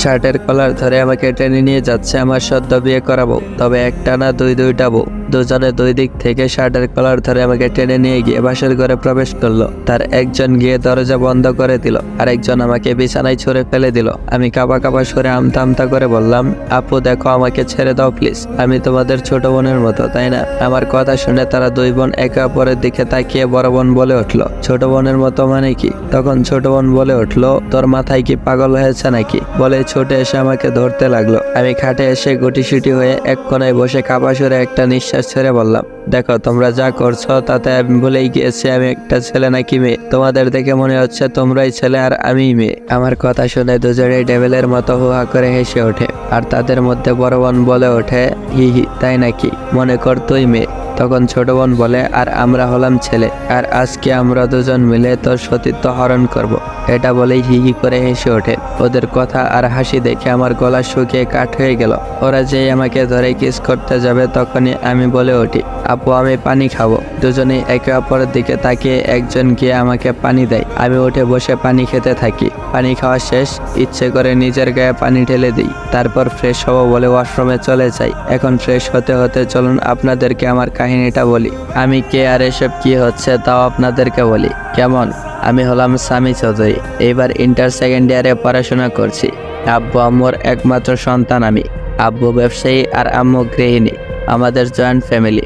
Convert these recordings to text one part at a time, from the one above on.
শার্টের কলার ধরে আমাকে টেনে নিয়ে যাচ্ছে আমার সদ্য বিয়ে করাবো, তবে একটা না দুইটা বউ। দুজনে দুই দিক থেকে শার্টের কলার ধরে আমাকে টেনে নিয়ে গিয়ে বাসের ঘরে প্রবেশ করলো। তার একজন গিয়ে দরজা বন্ধ করে দিল, আর একজন আমাকে বিছানায় ছুঁড়ে ফেলে দিল। আমি কাঁপা কাঁপা সরে আমতা আমতা করে বললাম, আপু দেখো, আমাকে ছেড়ে দাও প্লিজ, আমি তোমাদের ছোট বোনের মতো, তাই না? আমার কথা শুনে তারা দুই বোন একে অপরের দিকে তাকিয়ে বড় বোন বলে উঠলো, ছোট বোনের মতো মানে কি? তখন ছোট বোন বলে উঠলো, তোর মাথায় কি পাগল হয়েছে নাকি? বলে ছুটে এসে আমাকে ধরতে লাগলো। আমি খাটে এসে গুটিসুটি হয়ে এক কোনায় বসে কাঁপা সুরে একটা নিঃশ্বাস ছেড়ে বললাম, দেখো তোমরা যা করছো তাতে আমি ভুলেই গিয়েছি আমি একটা ছেলে নাকি মেয়ে। তোমাদের দেখে মনে হচ্ছে তোমরাই ছেলে আর আমি মেয়ে। আমার কথা শুনে দুজনেই ডেভিলের মতো হুহা করে হেসে ওঠে, আর তাদের মধ্যে বড় বোন বলে ওঠে, হি হি, তাই নাকি? মনে কর তুই মেয়ে। তখন ছোট বোন বলে, আর আমরা হলাম ছেলে, আর আজকে আমরা দুজন মিলে তোর সতীত্ব হরণ করব। এটা বলেই হি হি করে হেসে ওঠে। ওদের কথা আর হাসি দেখে আমার গলা শুকিয়ে কাঠ হয়ে গেল। ওরা যেই আমাকে ধরে কিস করতে যাবে তখনই আমি বলে উঠি, আপু আমি পানি খাবো। দুজনেই একে অপরের দিকে তাকিয়ে একজন গিয়ে আমাকে পানি দেয়। আমি উঠে বসে পানি খেতে থাকি। পানি খাওয়া শেষ, ইচ্ছে করে নিজের গায়ে পানি ঢেলে দিই। তারপর ফ্রেশ হবো বলে ওয়াশরুমে চলে যাই। এখন ফ্রেশ হতে হতে চলুন আপনাদেরকে আমার কাহিনীটা বলি। আমি কে আর এসব কি হচ্ছে তাও আপনাদেরকে বলি, কেমন? আমি হলাম সামি চৌধুরী। এইবার ইন্টার সেকেন্ড ইয়ারে পড়াশোনা করছি। আব্বু আম্মুর একমাত্র সন্তান আমি। আব্বু ব্যবসায়ী আর আম্মু গৃহিণী। আমাদের জয়েন্ট ফ্যামিলি,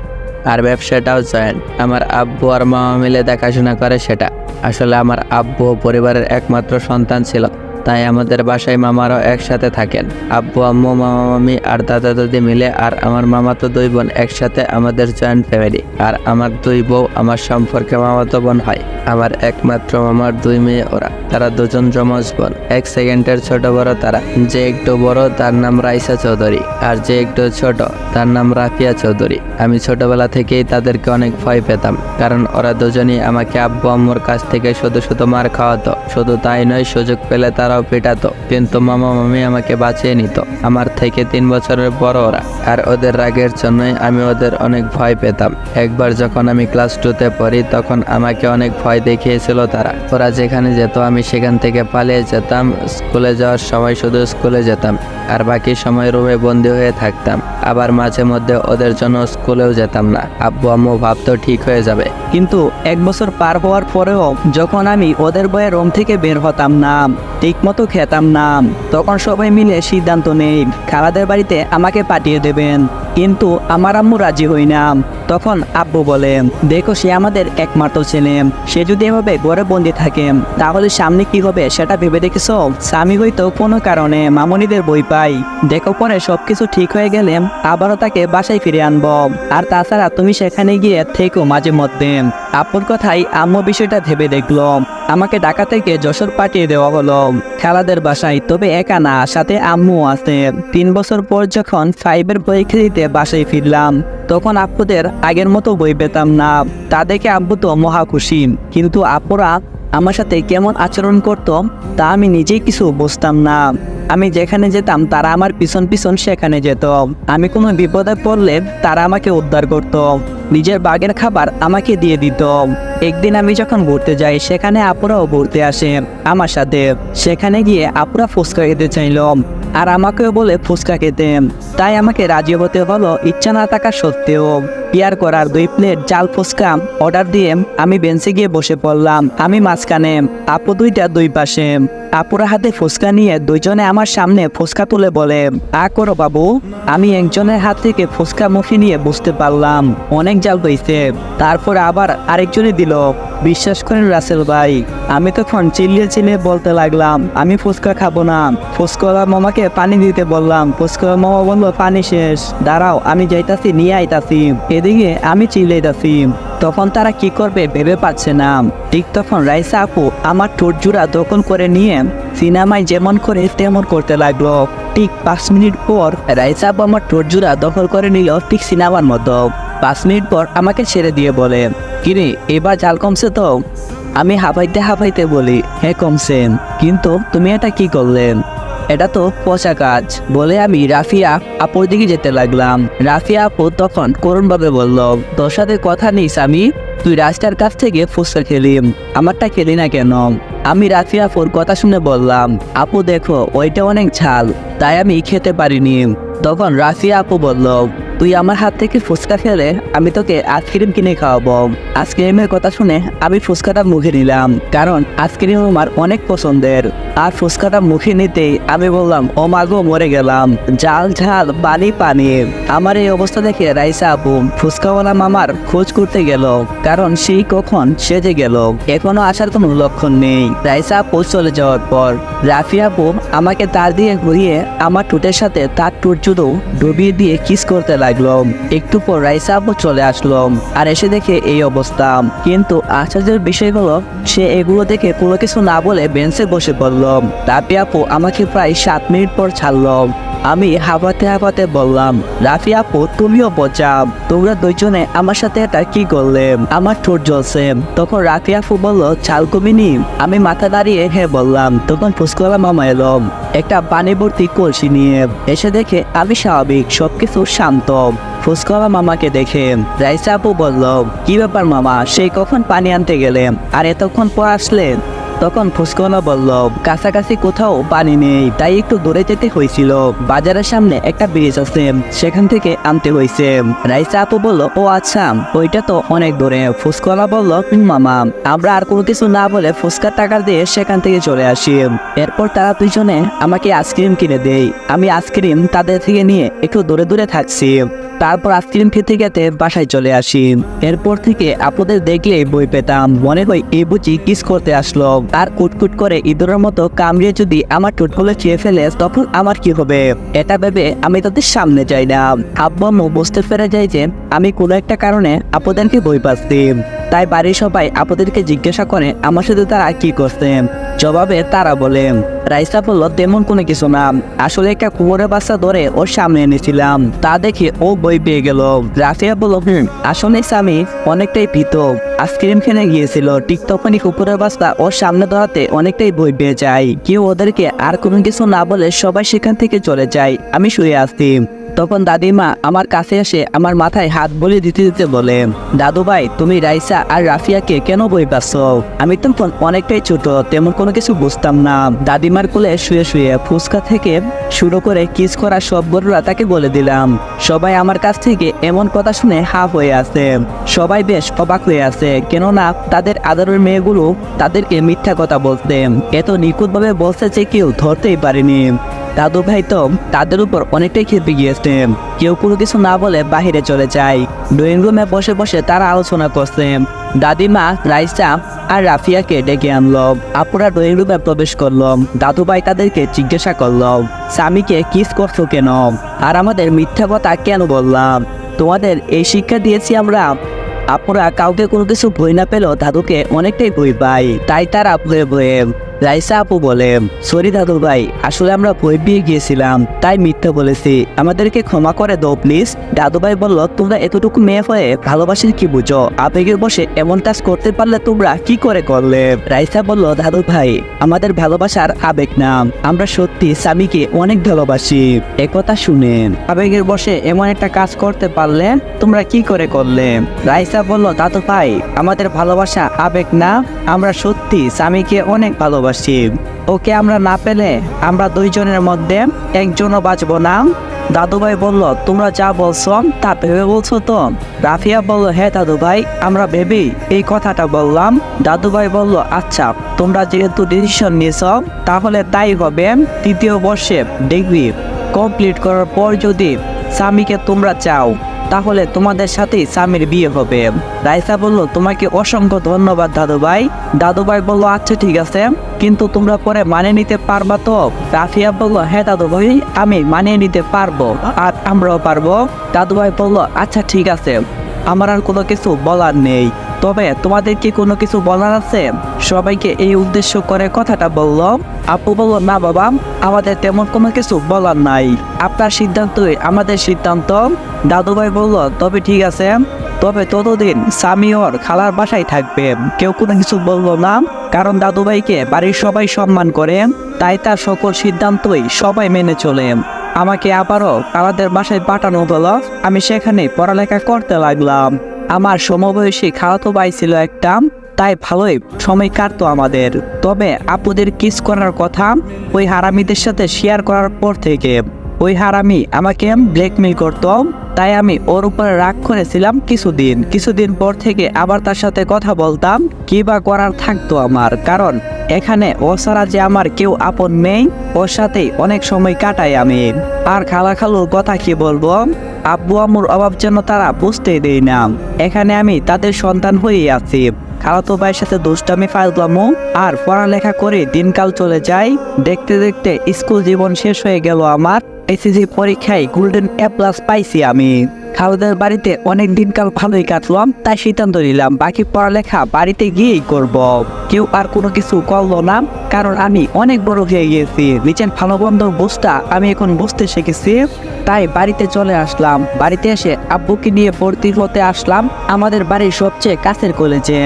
আর ব্যবসাটাও জয়েন্ট। আমার আব্বু আর মামা মিলে দেখাশোনা করে সেটা। আসলে আমার আব্বু পরিবারের একমাত্র সন্তান ছিল, তাই আমাদের বাসায় মামারাও একসাথে থাকেন। আব্বু আম্মু মামা মামি আর দাদা দাদি মিলে, আর আমার মামাতো দুই বোন একসাথে আমাদের জয়েন্ট ফ্যামিলি। আর আমার দুই বউ আমার সম্পর্কে মামাতো বোন হয়। আমার একমাত্র মামার দুই মেয়ে ওরা, তারা দুজন যমজ বোন, এক সেকেন্ডের ছোট বড় তারা। যে একটু বড় তার নাম রাইসা চৌধুরী, আর যে একটু ছোট তার নাম রাফিয়া চৌধুরী। আমি ছোটবেলা থেকেই তাদেরকে অনেক ভয় পেতাম, কারণ ওরা দুজনই আমাকে আব্বু আম্মুর কাছ থেকে শুধু শুধু মার খাওয়াতো। শুধু তাই নয়, সুযোগ পেলে তারাও পেটাতো, কিন্তু মামা মামি আমাকে বাঁচিয়ে নিত। আমার থেকে 3 বছরের বড় ওরা, আর ওদের রাগের জন্যই আমি ওদের অনেক ভয় পেতাম। একবার যখন আমি ক্লাস 2তে পড়ি তখন আমাকে অনেক ভয় দেখিয়েছিল তারা। ওরা যেখানে যেত আমি সেখান থেকে পালিয়ে যেতাম। স্কুলে যাওয়ার সময় শুধু স্কুলে যেতাম, আর বাকি সময় রুমে বন্দি হয়ে থাকতাম। আবার মাঝে মধ্যে ওদের জন্য স্কুলেও যেতাম না। আব্বু আম্মু ভাবতো ঠিক হয়ে যাবে, কিন্তু 1 বছর পার হওয়ার পরেও যখন আমি ওদের ভয়ে রুম থেকে বের হতাম না, ঠিক মতো খেতাম না, তখন সবাই মিলে সিদ্ধান্ত নেই খালাদের বাড়িতে আমাকে পাঠিয়ে দেবেন। কিন্তু আমার আম্মু রাজি হই না। তখন আব্বু বলে, দেখো সে আমাদের একমাত্র ছেলে, সে যদি এভাবে ঘরে বন্দি থাকে তাহলে সামনে কি হবে সেটা ভেবে দেখেছ? স্বামী হয়তো কোনো কারণে মামুনিদের বই পাই, দেখো পরে সবকিছু ঠিক হয়ে গেলে আবারও তাকে বাসায় ফিরে আনবো। আর তাছাড়া তুমি সেখানে গিয়ে থেকো মাঝে মধ্যে। আপুর কথাই আম্মু বিষয়টা ভেবে দেখলো। আমাকে ঢাকা থেকে যশোর পাঠিয়ে দেওয়া হলো খালাদের বাসায়, তবে একা না, সাথে আম্মু আছে। 3 বছর পর যখন 5-এর পরীক্ষা দিতে বাসায় ফিরলাম তখন আপুদের আগের মতো বই পেতাম না। তা দেখে আব্বু তো মহা খুশি, কিন্তু আপুরা আমার সাথে কেমন আচরণ করতো তা আমি নিজেই কিছু বুঝতাম না। আমি যেখানে যেতাম তারা আমার পিছন পিছন সেখানে যেত। আমি কোনো বিপদে পড়লে তারা আমাকে উদ্ধার করত, নিজের বাগের খাবার আমাকে দিয়ে দিত। একদিন আমি যখন ঘুরতে যাই সেখানে আপুরাও ঘুরতে আসে আমার সাথে। সেখানে গিয়ে আপুরা ফুচকা খেতে চাইল, আর আমাকেও বলে ফুচকা খেতে। তাই আমাকে রাজি হতে হলো ইচ্ছা না থাকা সত্ত্বেও। পিয়ার করার 2 প্লেট জাল ফুচকা অর্ডার দিয়ে আমি বেঞ্চে গিয়ে বসে পড়লাম। আমি মাঝখানে, আপু দুইটা দুই পাশে। আপুরা হাতে ফুচকা নিয়ে দুইজনে আমার সামনে ফুচকা তুলে বলে, আ করো বাবু। আমি একজনের হাত থেকে ফুচকা মুখে নিয়ে বুঝতে পারলাম অনেক জাল হয়েছে। তারপর আবার আরেকজনে দিল। বিশ্বাস করেন রাসেল ভাই, আমি তখন চিল্লিয়ে চিল্লিয়ে বলতে লাগলাম, আমি ফুচকা খাবো না। ফুচকাওয়ালা মামাকে পানি দিতে বললাম, ফুচকাওয়ালা মামা বললো পানি শেষ, দাঁড়াও আমি যাইতাছি নিয়ে আইতাছি। এদিকে আমি চিল্লাইতাছি, তখন তারা কি করবে ভেবে পাচ্ছে না। ঠিক তখন রাইসা আপু আমার ঠোঁট জোড়া দখল করে নিয়ে সিনেমায় যেমন করে তেমন করতে লাগলো। ঠিক 5 মিনিট পর রাইসা আপু আমার ঠোঁট জোড়া দখল করে নিল ঠিক সিনেমার মতো। 5 মিনিট পর আমাকে ছেড়ে দিয়ে বলে, কিরে এবার জাল কমছে তো? আমি হাঁপাইতে হাঁপাইতে বলি, হ্যাঁ কমছে, কিন্তু তুমি এটা কি করলেন? এটা তো পচা কাজ বলে আমি রাফিয়া আপুর দিকে যেতে লাগলাম। রাফিয়া আপু তখন করুণভাবে বলল, তোর সাথে কথা নেই স্বামী, তুই রাস্তার কাছ থেকে ফুচকা খেলি, আমারটা খেলি না কেন? আমি রাফিয়া আপুর কথা শুনে বললাম, আপু দেখো ওইটা অনেক ঝাল, তাই আমি খেতে পারিনি। তখন রাফিয়া আপু বলল, তুই আমার হাত থেকে ফুচকা খেলে আমি তোকে আইসক্রিম কিনে খাওয়াবো। আইসক্রিমের কথা শুনে আমি ফুচকাটা মুখে নিলাম, কারণ আইসক্রিম আমার অনেক পছন্দের। আর ফুচকাটা মুখে নিতেই আমি বললাম, ও মাগো মরে গেলাম, ঝাল ঝাল পানি পানি। আমার এই অবস্থা দেখে রাইসা আপু ফুচকাওয়ালা মামার খোঁজ করতে গেল, কারণ সেই কখন সেজে গেল, এখনো আসার কোনো লক্ষণ নেই। রাইসা আপু চলে যাওয়ার পর রাফিয়া আপু আমাকে তার দিয়ে ঘুরিয়ে আমার ঠোঁটের সাথে তার ঠোঁট জুড়ো ডুবিয়ে দিয়ে কিস করতে লাগলো। একটু পর রাইসা আপু চলে আসলো আর এসে দেখে এই অবস্থা। কিন্তু আশ্চর্যের বিষয় হলো, সে এগুলো দেখে কোনো কিছু না বলে বেঞ্চে বসে পড়ল। রাফিয়া আপু আমাকে প্রায় 7 মিনিট পর ছাড়লো। আমি হাঁপাতে হাঁপাতে বললাম, রাফিয়া আপু তুমিও বোঝা, তোমরা দুইজনে আমার সাথে এটা কি করলে? আমার ঠোঁট জ্বলছে। তখন রাফিয়া আপু বলল, চাল কমিনি? আমি মাথা দাঁড়িয়ে হ্যাঁ বললাম। তখন ফুচকাওয়ালা মামা এলো একটা পানি ভর্তি কলসি নিয়ে। এসে দেখে আমি স্বাভাবিক, সবকিছু শান্ত। ফুচকাওয়ালা মামাকে দেখে রাইসা আপু বলল, কি ব্যাপার মামা, সেই কখন পানি আনতে গেলে আর এতক্ষণ পর আসলে? তখন ফুচকাওয়ালা বলল, কাছাকাছি কোথাও পানি নেই, তাই একটু দূরে যেতে হয়েছিল। বাজারের সামনে একটা ব্রিজ আছে, সেখান থেকে আনতে হয়েছে। রাইসা আপু বলল, ও আচ্ছা, ওইটা তো অনেক দূরে। ফুচকাওয়ালা বলল, মামা। আমরা আর কোনো কিছু না বলে ফুচকার টাকা দিয়ে সেখান থেকে চলে আসি। এরপর তারা দুইজনে আমাকে আইসক্রিম কিনে দেয়। আমি আইসক্রিম তাদের থেকে নিয়ে একটু দূরে দূরে থাকছি। তারপর আইসক্রিম খেতে খেতে বাসায় চলে আসি। এরপর থেকে আপনাদের দেখলেই বই পেতাম, মনে হয় এই বুঝি কিস করতে আসলো। আর কুটকুট করে ইঁদুরের মতো কামড়িয়ে যদি আমার ঠোঁটগুলো চেয়ে ফেলে তখন আমার কি হবে? এটা ভেবে আমি তাদের সামনে যাই না। আব্বু আম্মু বুঝতে পেরে যায় যে আমি কোনো একটা কারণে আপনাদেরকে বই পাচ্ছি। তাই বাড়ির সবাই আপনাদেরকে জিজ্ঞাসা করে আমার সাথে তারা কি করছে। জবাবে তারা বলে, রাইসা বলল, তেমন কোনো কিছু না, আসলে একটা কুকুরের বাচ্চা ধরে ওর সামনে এনেছিলাম, তা দেখে ও বই পেয়ে গেল। রাফিয়া বলল, আসলে স্বামী অনেকটাই ভীত, আইসক্রিম খেতে গিয়েছিল, ঠিক তখনই কুকুরের বাচ্চা ওর সামনে ধরাতে অনেকটাই বই পেয়ে যায়। কেউ ওদেরকে আর কোনো কিছু না বলে সবাই সেখান থেকে চলে যায়। আমি শুয়ে আসছি। তখন দাদিমা আমার কাছে এসে আমার মাথায় হাত বলে দিতে দিতে বলে, দাদু ভাই তুমি রাইসা আর রাফিয়াকে কেন বই পাচ্ছ? আমি তখন অনেকটাই ছোট, তেমন কোনো কিছু বুঝতাম না। দাদিমার কোলে শুয়ে শুয়ে ফুচকা থেকে শুরু করে কিস করা সব গরুরা তাকে বলে দিলাম। সবাই আমার কাছ থেকে এমন কথা শুনে হাফ হয়ে আছে। সবাই বেশ অবাক হয়ে আছে, কেননা তাদের আদরের মেয়েগুলো তাদেরকে মিথ্যা কথা বলতে এত নিখুঁতভাবে বলছে যে কেউ ধরতেই পারেনি। দাদু ভাই তো তাদের উপর অনেকটাই খেপে গিয়েছে। কেউ কোনো কিছু না বলে বাহিরে চলে যায়। ড্রয়িং রুমে বসে বসে তারা আলোচনা করছে। দাদিমা রাইসা আর রাফিয়াকে ডেকে আনলো। আপুরা ড্রয়িং রুমে প্রবেশ করলো। দাদু ভাই তাদেরকে জিজ্ঞাসা করলো, স্বামীকে কিস করছো কেন? আর আমাদের মিথ্যা কথা কেন বললাম? তোমাদের এই শিক্ষা দিয়েছি আমরা। আপুরা কাউকে কোনো কিছু ভয় না পেলেও দাদুকে অনেকটাই ভয় পায়, তাই তারা ভয়ে ভয়ে। রাইসা আপু বলে, সরি দাদু ভাই, আসলে আমরা ভয় পেয়ে গিয়েছিলাম, তাই মিথ্যা বলেছি, আমাদেরকে ক্ষমা করে দাও প্লিজ। দাদু ভাই বলল, তোমরা এতটুকু মেয়ে হয়ে ভালোবাসা কি বুঝো? আবেগের বসে এমন কাজ করতে পারলে তোমরা কি করে করলে? রাইসা বলল, দাদু ভাই, আমাদের ভালোবাসার আবেগ না, আমরা সত্যি স্বামীকে অনেক ভালোবাসি। একথা শুনে আবেগের বসে এমন একটা কাজ করতে পারলে তোমরা কি করে করলে? রাইসা বলল, দাদু ভাই, আমাদের ভালোবাসা আবেগ না, আমরা সত্যি স্বামীকে অনেক ভালোবাসি। ওকে আমরা না পেলে আমরা দুইজনের মধ্যে একজনও বাঁচবো না। দাদু ভাই বলল, তোমরা যা বলছো তা ভেবে বলছো তো? রাফিয়া বলল, হ্যাঁ দাদু ভাই, আমরা ভেবেই এই কথাটা বললাম। দাদু ভাই বলল, আচ্ছা, তোমরা যেহেতু ডিসিশন নিয়েছ তাহলে তাই হবে। 3য় বর্ষে ডিগ্রি কমপ্লিট করার পর যদি স্বামীকে তোমরা চাও তাহলে তোমাদের সাথেই স্বামীর বিয়ে হবে। রাইসা বলল, তোমাকে অসংখ্য ধন্যবাদ দাদু ভাই। দাদু ভাই বলল, আচ্ছা ঠিক আছে, কিন্তু তোমরা পরে মানিয়ে নিতে পারবা তো? রাফিয়া বলল, হ্যাঁ দাদু ভাই, আমি মানিয়ে নিতে পারবো, আর আমরাও পারবো। দাদু ভাই বলল, আচ্ছা ঠিক আছে, আমার আর কোনো কিছু বলার নেই, তবে তোমাদের কি কোনো কিছু বলার আছে? সবাইকে এই উদ্দেশ্য করে কথাটা বলল। আপু বলল, না বাবা, আমাদের তেমন কোনো কিছু বলার নাই, আপনার সিদ্ধান্তই আমাদের সিদ্ধান্ত। দাদু ভাই বলল, তবে ঠিক আছে, তবে ততদিন স্বামী ওর খালার বাসায় থাকবে। কেউ কোনো কিছু বলল না, কারণ দাদু ভাইকে বাড়ির সবাই সম্মান করে, তাই তার সকল সিদ্ধান্তই সবাই মেনে চলে। আমাকে আবারও খালাদের বাসায় পাঠানো হলো। আমি সেখানে পড়ালেখা করতে লাগলাম। আমার সমবয়সী খালাতো ভাই ছিল একটা, তাই ভালোই সময় কাটতো আমাদের। তবে আপুদের কিস করার কথা ওই হারামিদের সাথে শেয়ার করার পর থেকে ওই হারামি আমাকে ব্ল্যাকমেল করতো। তাই আমি ওর উপরে রাগ করেছিলাম কিছুদিন পর থেকে আবার তার সাথে কথা বলতাম। কি বা করার থাকতো আমার, কারণ এখানে ও ছাড়া যে আমার কেউ আপন নেই। ওর সাথেই অনেক সময় কাটাই আমি। আর খালাখালুর কথা কি বলবো, আব্বু আম্মুর অভাব যেন তারা বুঝতেই দেয় না। এখানে আমি তাদের সন্তান হয়েই আছি। খালাতো ভাইয়ের সাথে দুষ্টামি ফাজলামো আর পড়ালেখা করে দিনকাল চলে যায়। দেখতে দেখতে স্কুল জীবন শেষ হয়ে গেল আমার। এসএসসি পরীক্ষায় গোল্ডেন এ প্লাস পাইছি আমি। খালাদের বাড়িতে অনেক দিনকাল ভালোই কাটলাম, তাই সিদ্ধান্ত নিলাম বাকি পড়ালেখা বাড়িতে গিয়েই করব। কেউ আর কোনো কিছু করলো না, কারণ আমি অনেক বড় হয়ে গিয়েছি। নিজের ভালো মন্দ বুঝটা আমি এখন বুঝতে শিখেছি। তাই বাড়িতে চলে আসলাম। বাড়িতে এসে আব্বুকে নিয়ে ভর্তি হতে আসলাম আমাদের বাড়ির সবচেয়ে কাছের কলেজে।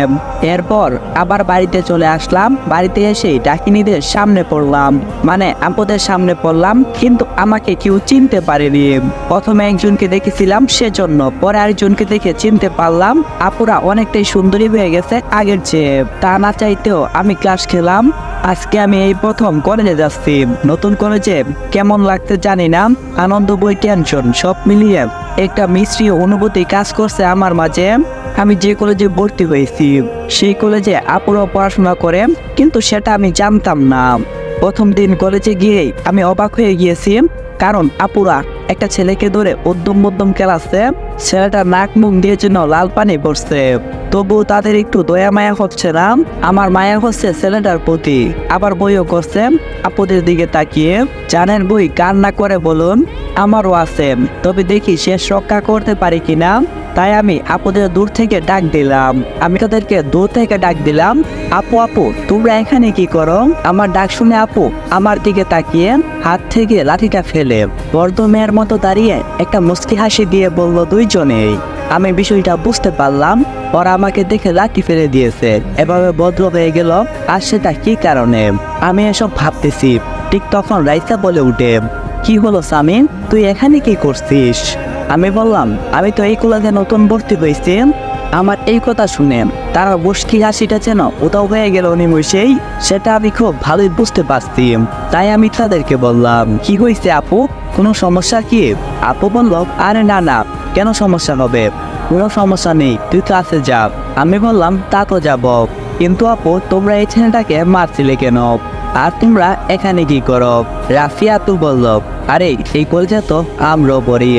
এরপর আবার বাড়িতে চলে আসলাম। বাড়িতে এসে ডাকিনীদের সামনে পড়লাম, মানে আব্বুদের সামনে পড়লাম, কিন্তু আমাকে কেউ চিনতে পারেনি। প্রথমে একজনকে দেখেছিলাম, সেজন্য পরে আরেকজনকে দেখে চিনতে পারলাম। আপুরা অনেকটাই সুন্দরী হয়ে গেছে আগের চেয়ে। তা না চাইতেও আমি ক্লাস খেলাম। আজকে আমি এই প্রথম কলেজে যাচ্ছি। নতুন কলেজে কেমন লাগতে জানি না, আনন্দ বই টেনশন সব মিলিয়ে একটা মিশ্রী অনুভূতি কাজ করছে আমার মাঝে। আমি যে কলেজে ভর্তি হয়েছি সেই কলেজে আপুরাও পড়াশোনা করে, কিন্তু সেটা আমি জানতাম না। প্রথম দিন কলেজে গিয়েই আমি অবাক হয়ে গিয়েছি, কারণ আপুরা একটা ছেলেকে ধরে উদ্যম মধ্যম খেলাচ্ছে। ছেলেটার নাক মুখ দিয়ে যেন লাল পানি পড়ছে, তবুও তাদের একটু দয়া মায়া হচ্ছে না। আমার মায়া হচ্ছে ছেলেটার প্রতি। আবার বইও করছে আপুদের দিকে তাকিয়ে। জানেন বই কার না করে বলুন, আমারও আছে, তবে দেখি শেষ রক্ষা করতে পারি কিনা। তাই আমি আপুদের দূর থেকে ডাক দিলাম। আপু আপু তোমরা এখানে কি করো? আমার ডাক শুনে আপু আমার দিকে তাকিয়ে হাত থেকে লাঠিটা ফেলে বর্ধ মেয়ের মতো দাঁড়িয়ে একটা মুচকি হাসি দিয়ে বলল, দুইজনেই। আমি বিষয়টা বুঝতে পারলাম, ওরা আমাকে দেখে লাঠি ফেলে দিয়েছে, এভাবে ভদ্র হয়ে গেল। আর সেটা কি কারণে আমি এসব ভাবতেছি, ঠিক তখন রাইসা বলে উঠে, কি হলো সামিন, তুই এখানে কি করছিস? আমি বললাম, আমি তো এই কলেজে নতুন ভর্তি হয়েছি। আমার এই কথা শুনে তারা মুচকি হাসিটা যেন উদাও হয়ে গেল নিমেষেই। সেটা আমি খুব ভালোই বুঝতে পারছি। তাই আমি তাদেরকে বললাম, কি হয়েছে আপু, কোনো সমস্যা কি? আপু বলল, আরে না না, কেন সমস্যা হবে, কোনো সমস্যা নেই, তুই ক্লাসে যা। আমি বললাম, তা তো যাব, কিন্তু আপু তোমরা এই ছেলেটাকে মারছিলে কেন? আর তোমরা এখানে কি করো? রাফিয়া তো বলল, আরে এই কলেজে তো আমরাও পড়ি।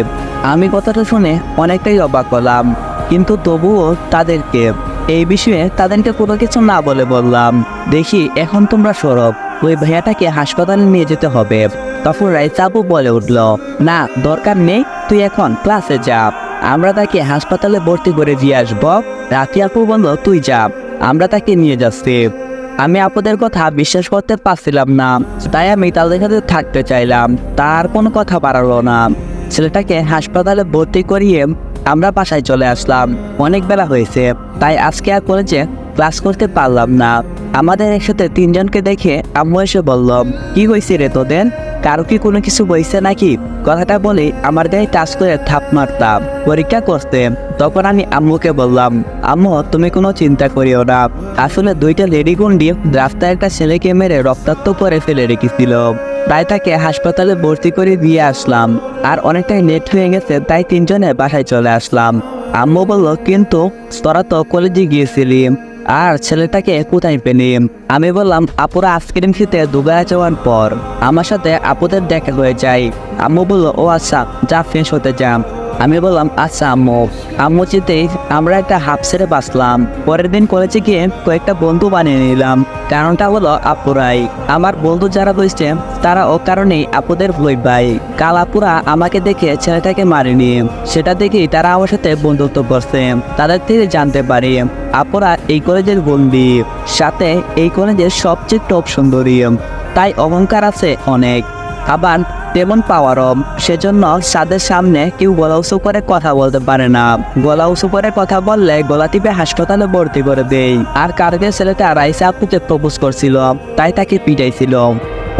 আমি কথাটা শুনে অনেকটাই অবাক হলাম, কিন্তু তবুও তাদেরকে এই বিষয়ে তাদেরকে কোনো কিছু না বলে বললাম, দেখি এখন তোমরা সরব, ওই ভাইয়াটাকে হাসপাতালে নিয়ে যেতে হবে। তখন রাইসা আপু বলে উঠল, না দরকার নেই, তুই এখন ক্লাসে যা, আমরা তাকে হাসপাতালে ভর্তি করে দিয়ে আসবো। রাফি আপু বলল, তুই যা, আমরা তাকে নিয়ে যাচ্ছি। আমি আপুদের কথা বিশ্বাস করতে পারছিলাম না, তাই আমি তাদের সাথে থাকতে চাইলাম। তার কোনো কথা বাড়ালো না। ছেলেটাকে হাসপাতালে ভর্তি করিয়ে আমরা বাসায় চলে আসলাম। অনেক বেলা হয়েছে, তাই আজকে আর কলেজে ক্লাস করতে পারলাম না। আমাদের একসাথে তিনজনকে দেখে আম্মু এসে বলল, কি হয়েছে রে তোদের, কারো কি কোনো কিছু বইছে নাকি? কথাটা বলে আমার গায়ে টাচ করে থাপ মারতাম। পরীক্ষা করতে তখন আমি আম্মুকে বললাম, আম্মু তুমি কোনো চিন্তা করিও না, আসলে দুইটা লেডি গুন্ডি রাস্তায় একটা ছেলেকে মেরে রক্তাক্ত করে ফেলে রেখেছিল, তাই তাকে হাসপাতালে ভর্তি করে দিয়ে আসলাম। আর অনেকটাই লেট হয়ে গেছে, তাই তিনজনে বাসায় চলে আসলাম। আম্মু বলল, কিন্তু তোরা তো কলেজে গিয়েছিলি, আর ছেলেটাকে কোথায় পেলি? আমি বললাম, আপুরা আইসক্রিম খেতে দুবাই যাওয়ার পর আমার সাথে আপুদের দেখা হয়ে যায়। আম্মু বলল, ও আচ্ছা, যা ফ্রেশ হতে যা। আমি বললাম, আচ্ছা আম্মু যেতেই আমরা একটা হাফ ছেড়ে বাঁচলাম। পরের দিন কলেজে গিয়ে কয়েকটা বন্ধু বানিয়ে নিলাম। কারণটা হলো আপুরাই। আমার বন্ধু যারা হয়েছে তারা ও কারণেই আপুদের ভয় পায়। কাল আপুরা আমাকে দেখে ছেলেটাকে মারেনি, সেটা দেখেই তারা আমার সাথে বন্ধুত্ব করছে। তাদের থেকে জানতে পারি আপুরা এই কলেজের বন্ধু, সাথে এই কলেজের সবচেয়ে টপ সুন্দরী, তাই অহংকার আছে অনেক, আবার তেমন পাওয়ারও। সেজন্য তাদের সামনে কেউ গলা উঁচু করে কথা বলতে পারে না। গলা উঁচু করে কথা বললে গলা টিপে হাসপাতালে ভর্তি করে দেয়। আর কারকে ছেলেটা রাইসা আপুকে প্রপোজ করছিল, তাই তাকে পিটাইছিল।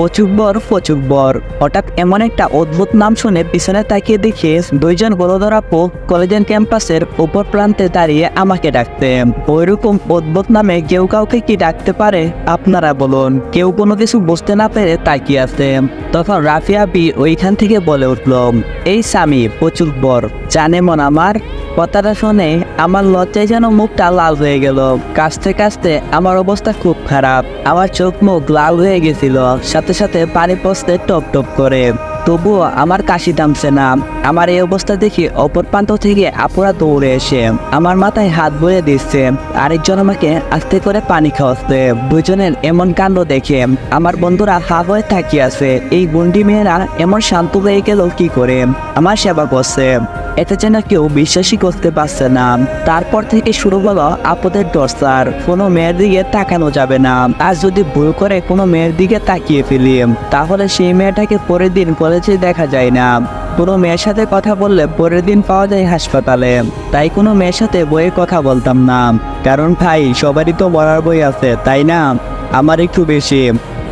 ফচুকবর। হঠাৎ এমন একটা অদ্ভুত নাম শুনে পিছনে তাকিয়ে দেখি দুইজন বড়ধর আপু কলেজের ক্যাম্পাসের উপর প্রান্তে দাঁড়িয়ে আমাকে ডাকতে। ওইরকম অদ্ভুত নামে কেউ কাউকে কি ডাকতে পারে আপনারা বলুন। কেউ কোনো কিছু বুঝতে না পেরে তাকিয়ে আছে। তখন রাফিয়া বি ওইখান থেকে বলে উঠল, এই স্বামী ফচুকবর জানে মন আমার। কথাটা শুনে আমার লজ্জায় যেন মুখটা লাল হয়ে গেল। কাশতে কাশতে আমার অবস্থা খুব খারাপ। আমার চোখ মুখ লাল হয়ে গেছিল, সাথে সাথে পানি পড়তে টপ টপ করে। তবুও আমার কাশি থামছে না। আমার এই অবস্থা দেখে অপর প্রান্ত থেকে আপুরা দৌড়ে এসে আমার মাথায় হাত বয়ে দিচ্ছে, আরেকজন আমাকে আস্তে করে পানি খাওয়াচ্ছে। দুজনের এমন কাণ্ড দেখে আমার বন্ধুরা হা হয়ে তাকিয়ে আছে। এই গুন্ডি মেয়েরা এমন শান্ত হয়ে গেল কি করে, আমার সেবা করছে। এটা যেন কেউ বিশ্বাসই করতে পারছে না। তারপর থেকে শুরু হলো আপুদের টর্চার। কোনো মেয়ের দিকে তাকানো যাবে না। আর যদি ভুল করে কোনো মেয়ের দিকে তাকিয়ে ফেলি, তাহলে সেই মেয়েটাকে পরের দিন কলেজে দেখা যায় না। কোনো মেয়ের সাথে কথা বললে পরের দিন পাওয়া যায় হাসপাতালে। তাই কোনো মেয়ের সাথে বইয়ে কথা বলতাম না, কারণ ভাই সবারই তো মরার বই আছে, তাই না? আমার একটু বেশি।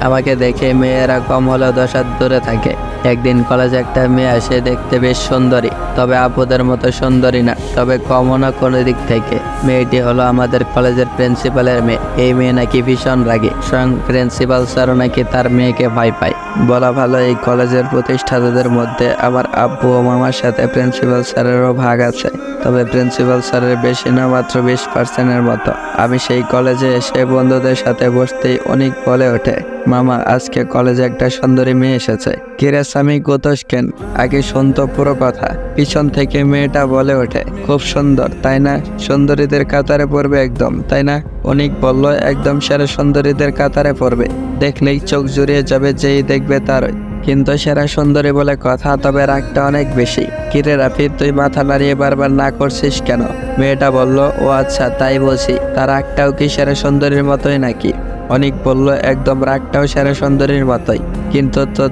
আমাকে দেখে মেয়েরা কম হলেও 10 হাত দূরে থাকে। একদিন কলেজে একটা মেয়ে আসে, দেখতে বেশ সুন্দরী, তবে আপুদের মতো সুন্দরী না, তবে কমও না কোনো দিক থেকে। মেয়েটি হলো আমাদের কলেজের প্রিন্সিপালের মেয়ে। এই মেয়ে নাকি ভীষণ রাগী, স্বয়ং প্রিন্সিপাল স্যারও নাকি তার মেয়েকে ভয় পায়। বলা ভালো, এই কলেজের প্রতিষ্ঠাতাদের মধ্যে আমার আব্বু ও মামার সাথে প্রিন্সিপাল স্যারেরও ভাগ আছে, তবে প্রিন্সিপাল স্যারের বেশি না, মাত্র 20% মতো। আমি সেই কলেজে এসে বন্ধুদের সাথে বসতেই অনেক বলে ওঠে, মামা আজকে কলেজে একটা সুন্দরী মেয়ে এসেছে। কিরে স্বামী গোতোষ কেন? আগে শুনতো পুরো কথা। পিছন থেকে মেয়েটা বলে ওঠে, খুব সুন্দর তাই না? সুন্দরীদের কাতারে পড়বে একদম, তাই না? অনেক বলল একদম সেরা সুন্দরীদের কাতারে পড়বে, দেখলেই চোখ জুড়িয়ে যাবে, যেই দেখবে তারই। কিন্তু সেরা সুন্দরী বলে কথা, তবে রাগটা অনেক বেশি। কিরে রাফি, তুই মাথা নাড়িয়ে বারবার না করছিস কেন? মেয়েটা বলল, ও আচ্ছা তাই বলছি, তার রাগটাও কি সেরা সুন্দরীর মতোই নাকি? অনেক বলল, একদম রাগটাও সেরা সুন্দরীর মতোই। কিন্তু তো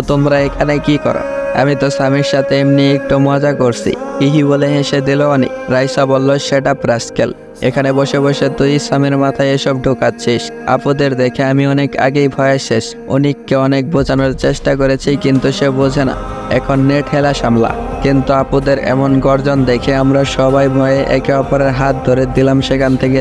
তোমরা এখানে কি করো? আমি তো স্বামীর সাথে এমনি একটু মজা করছি, হিহি বলে হেসে দিল অনেক। রাইসা বলল, সেটা প্রাস্কেল, এখানে বসে বসে তুই স্বামীর মাথায় এসব ঢোকাচ্ছিস। আপুদের দেখে আমি অনেক আগেই ভয়ে শেষ। অনেককে অনেক বোঝানোর চেষ্টা করেছি, কিন্তু সে বোঝে না। এখন নেট হেলা সামলা। কিন্তু আপুদের এমন গর্জন দেখে আমরা সবাই ভয়ে একে অপরের হাত ধরে দিলাম সেখান থেকে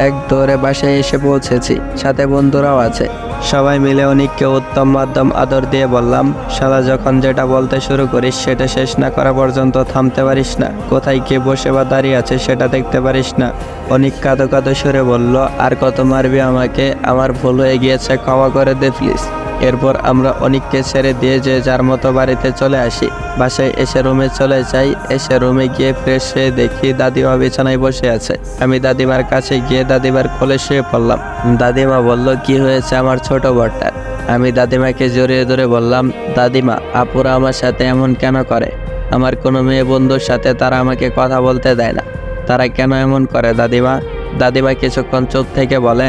এক দৌড়ে বাসায় এসে পৌঁছেছি, সাথে বন্ধুরাও আছে। সবাই মিলে অনেককে উত্তম মাধ্যম আদর দিয়ে বললাম, শালা যখন যেটা বলতে শুরু করিস সেটা শেষ না করা পর্যন্ত থামতে পারিস না? কোথায় কে বসে বা দাঁড়িয়ে আছে সেটা দেখতে পারিস না? অনেক কাঁদো কাঁদো সুরে বলল, আর কত মারবি আমাকে? আমার ভুল হয়ে গিয়েছে, ক্ষমা করে দে প্লিজ। এরপর আমরা অনেককে ছেড়ে দিয়ে যে যার মতো বাড়িতে চলে আসি। বাসায় এসে রুমে চলে যাই। এসে রুমে গিয়ে ফ্রেশ হয়ে দেখি দাদিমা বিছানায় বসে আছে। আমি দাদিমার কাছে গিয়ে দাদিমার কোলে শুয়ে পড়লাম। দাদিমা বলল, কি হয়েছে আমার ছোট বড়টার? আমি দাদিমাকে জড়িয়ে ধরে বললাম, দাদিমা আপুরা আমার সাথে এমন কেন করে? আমার কোনো মেয়ে বন্ধুর সাথে তারা আমাকে কথা বলতে দেয় না, তারা কেন এমন করে দাদিমা? দাদিমা কিছুক্ষণ চুপ থেকে বলে,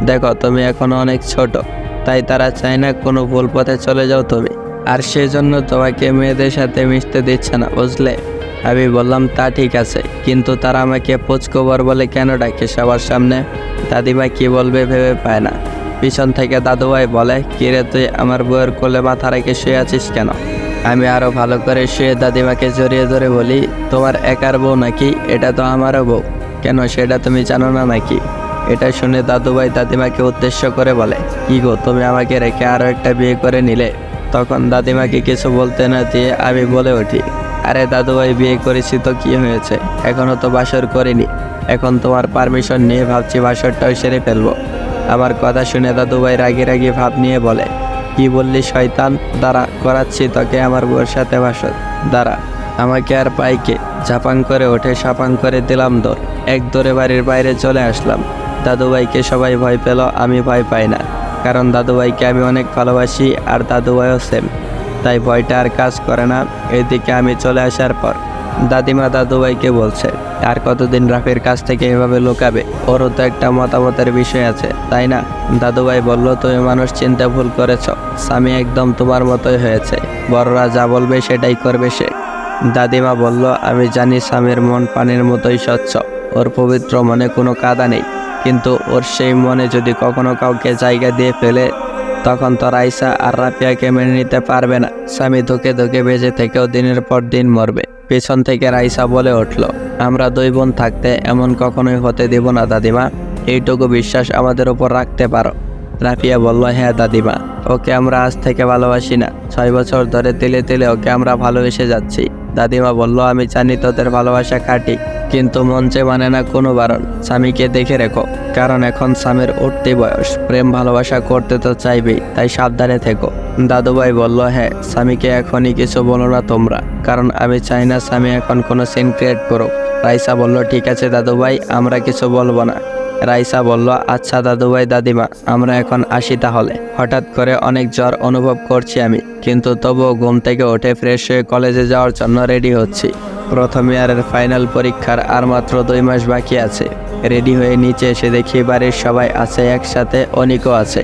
দেখো তুমি এখনো অনেক ছোট, তাই তারা চায় না কোনো ভুল পথে চলে যাও তুমি, আর সেজন্য তোমাকে মেয়েদের সাথে মিশতে দিচ্ছে না, বুঝলে? আমি বললাম, তা ঠিক আছে, কিন্তু তারা আমাকে পুচকোবর বলে কেন ডাকে সবার সামনে? দাদিমা কি বলবে ভেবে পায় না। পিছন থেকে দাদুভাই বলে, কিরে তুই আমার বউয়ের কোলে মাথা রেখে শুয়ে আছিস কেন? আমি আরো ভালো করে শুয়ে দাদিমাকে জড়িয়ে ধরে বলি, তোমার একার বউ নাকি? এটা তো আমারও বউ। কেন, সেটা তুমি জানো না নাকি? এটা শুনে দাদুভাই দাদিমাকে উদ্দেশ্য করে বলে, কি গো তুমি আমাকে রেখে আরো একটা বিয়ে করে নিলে? তখন দাদিমাকে কিছু বলতে না দিয়ে আমি বলে উঠি, আরে দাদুভাই বিয়ে করেছি তো কি হয়েছে, এখনো তো বাসর করিনি, এখন তোমার পারমিশন নিয়ে ভাবছি বাসরটাও সেরে ফেলবো। আমার কথা শুনে দাদুভাই রাগি রাগি ভাব নিয়ে বলে, কি বললি শয়তান? দাঁড়া, করাচ্ছি তোকে আমার বউয়ের সাথে বাসর, দাঁড়া। আমাকে আর পাইকে ঝাপাং করে ওঠে, সাপাং করে দিলাম দৌড়। এক দৌড়ে বাড়ির বাইরে চলে আসলাম। দাদুভাইকে সবাই ভয় পেল, আমি ভয় পাই না, কারণ দাদুভাইকে আমি অনেক ভালোবাসি, আর দাদুভাইও সেম, তাই ভয়টা আর কাজ করে না। এদিকে আমি চলে আসার পর দাদিমা দাদুভাইকে বলছে, আর কতদিন রাফির কাছ থেকে এভাবে লুকাবে? ওরও তো একটা মতামতের বিষয় আছে, তাই না? দাদুভাই বলল, তুমি মানুষ চিন্তা ভুল করেছ, স্বামী একদম তোমার মতোই হয়েছে, বড়রা যা বলবে সেটাই করবে সে। দাদিমা বলল, আমি জানি স্বামীর মন পানির মতোই স্বচ্ছ, ওর পবিত্র মনে কোনো কাদা নেই, কিন্তু ওর সেই মনে যদি কখনো কাউকে জায়গা দিয়ে ফেলে, তখন তো রাইসা আর রাফিয়াকে মেনে নিতে পারবে না। স্বামী ধুকে ধুকে বেঁচে থেকেও দিনের পর দিন মরবে। পেছন থেকে রাইসা বলে উঠল, আমরা দুই বোন থাকতে এমন কখনোই হতে দেব না দাদিমা, এইটুকু বিশ্বাস আমাদের উপর রাখতে পারো। রাফিয়া বলল, হ্যাঁ দাদিমা, ওকে আমরা আজ থেকে ভালোবাসি না, 6 বছর ধরে তিলে তিলে ওকে আমরা ভালোবেসে যাচ্ছি। দাদিমা বলল, আমি জানি তোদের ভালোবাসা খাঁটি, কিন্তু মঞ্চে মানে না কোনো বারণ। স্বামীকে দেখে রেখো, কারণ এখন স্বামীর উঠতি বয়স, প্রেম ভালোবাসা করতে তো চাইবেই, তাই সাবধানে থেকো। দাদুভাই বলল, হ্যাঁ স্বামীকে এখনই কিছু বলো না তোমরা, কারণ আমি চাই না স্বামী এখন কোনো সিন ক্রিয়েট করুক। রাইসা বলল, ঠিক আছে দাদুভাই, আমরা কিছু বলবো না। রাইসা বলল, আচ্ছা দাদুভাই দাদিমা, আমরা এখন আসি তাহলে। হঠাৎ করে অনেক জ্বর অনুভব করছি আমি, কিন্তু তবুও ঘুম থেকে উঠে ফ্রেশ হয়ে কলেজে যাওয়ার জন্য রেডি হচ্ছি। প্রথম ইয়ারের ফাইনাল পরীক্ষার আর মাত্র 2 মাস বাকি আছে। রেডি হয়ে নিচে এসে দেখি বাড়ির সবাই আছে একসাথে, অনিকও আছে।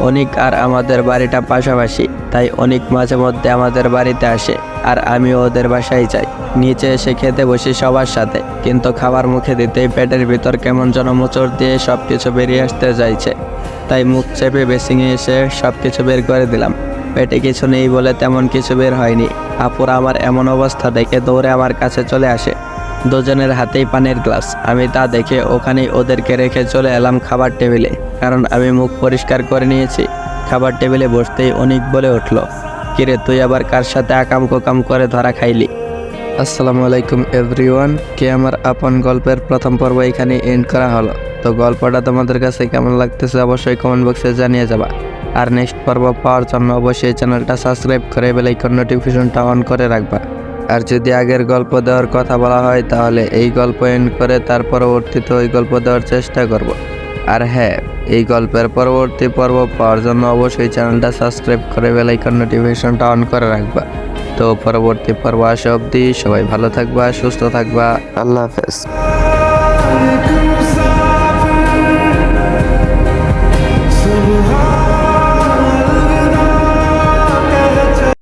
অনিক আর আমাদের বাড়িটা পাশাপাশি, তাই অনিক মাঝে মধ্যে আমাদের বাড়িতে আসে আর আমিও ওদের বাসায় যাই। নিচে এসে খেতে বসি সবার সাথে, কিন্তু খাবার মুখে দিতেই পেটের ভিতর কেমন যেন মোচড় দিয়ে সব কিছু বেরিয়ে আসতে চাইছে, তাই মুখ চেপে বেসিংয়ে এসে সব কিছু বের করে দিলাম। পেটে কিছু নেই বলে তেমন কিছু বের হয়নি। আপুরা আমার এমন অবস্থা দেখে দৌড়ে আমার কাছে চলে আসে, দুজনের হাতেই পানির গ্লাস। আমি তা দেখে ওখানেই ওদেরকে রেখে চলে এলাম খাবার টেবিলে, কারণ আমি মুখ পরিষ্কার করে নিয়েছি। খাবার টেবিলে বসতেই অনিক বলে উঠল, কিরে তুই আবার কার সাথে আকাম কোকাম করে ধরা খাইলি? আসসালামু আলাইকুম এভরিওয়ান, কে আমার আপন গল্পের প্রথম পর্ব এখানে এন্ড করা হলো। তো গল্পটা তোমাদের কাছে কেমন লাগতেছে অবশ্যই কমেন্ট বক্সে জানিয়ে যাবা। আর নেক্সট পর্ব পাওয়ার জন্য অবশ্যই চ্যানেলটা সাবস্ক্রাইব করে বেল আইকন নোটিফিকেশনটা অন করে রাখবা। আর যদি আগের গল্প দেওয়ার কথা বলা হয় তাহলে এই গল্প এন্ড করে তার পরবর্তীতে ওই গল্প দেওয়ার চেষ্টা করব। আর হ্যাঁ, এই গল্পের পরবর্তী পর্ব পাওয়ার জন্য অবশ্যই চ্যানেলটা সাবস্ক্রাইব করে বেল আইকন নোটিফিকেশনটা অন করে রাখবা। তো পরবর্তী পর্ব আসা অবধি সবাই ভালো থাকবা, সুস্থ থাকবা, আল্লাহ হাফেজ।